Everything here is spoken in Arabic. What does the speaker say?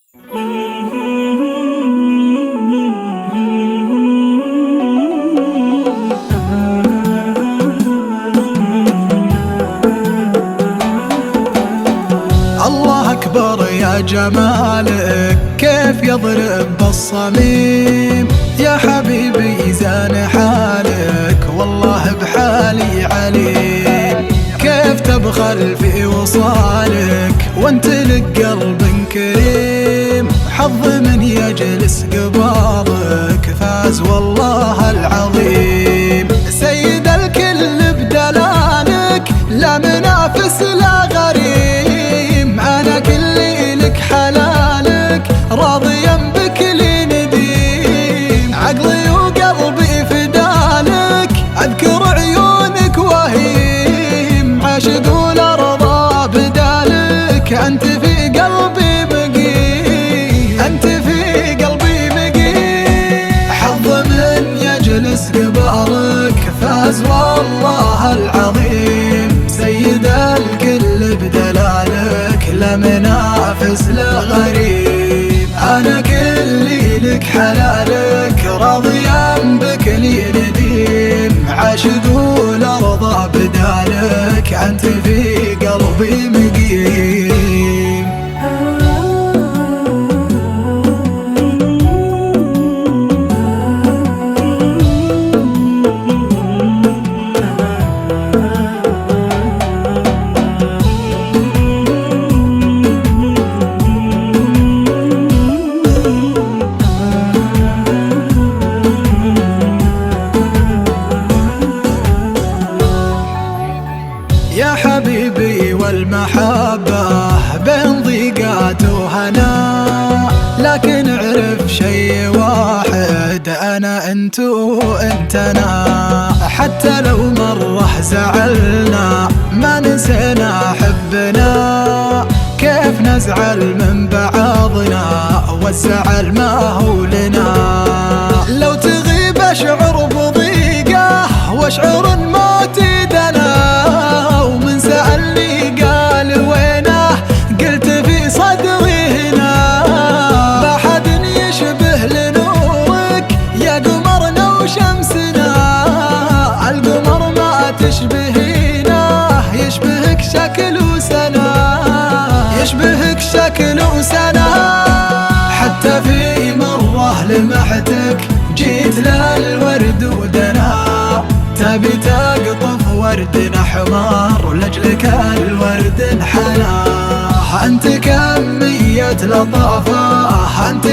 الله أكبر يا جمالك كيف يضرب بالصميم، يا حبيبي زان حالك والله بحالي عليم. كيف تبخل في وصالك وانت لك قلب كريم، حظ من يجلس قبالك فاز والله العظيم. سيد الكل بدلالك لا منافس لا غريم، أنا كلي لك حلالك راضيا بك لي نديم. عقلي وقلبي فدالك أذكر عيونك وهيم، عاشق والأرض بدالك أنت في قلبي مقيم، أنت في قلبي مقيم. حظ من يجلس قبالك فاز والله العظيم. سيد الكل بدلالك لا منافس لا غريب، أنا كلي لك حلالك راضيا بك لي نديم. عاشق والأرض بدالك أنت في قلبي مقيم. يا حبيبي والمحبة بين ضيقات وهنا، لكن اعرف شي واحد أنا أنت وأنت أنا. حتى لو مرة زعلنا ما نسينا حبنا، كيف نزعل من بعضنا والزعل ما هو لنا. لو تغيب أشعر بضيقة واشعر الموت دنا، ومن سألني قال وينه قلت في صدري هنا. ما حد يشبه لنورك يا قمرنا وشمسنا، القمر ما تشبهينه يشبهك شكل وسنة، يشبهك شكل وسنة. حتى في مرة لمحتك جيت للورد ودنا، تبي تقطف ورد أحمر ولجلك الورد انحنى. أنت كمية لطافة أنت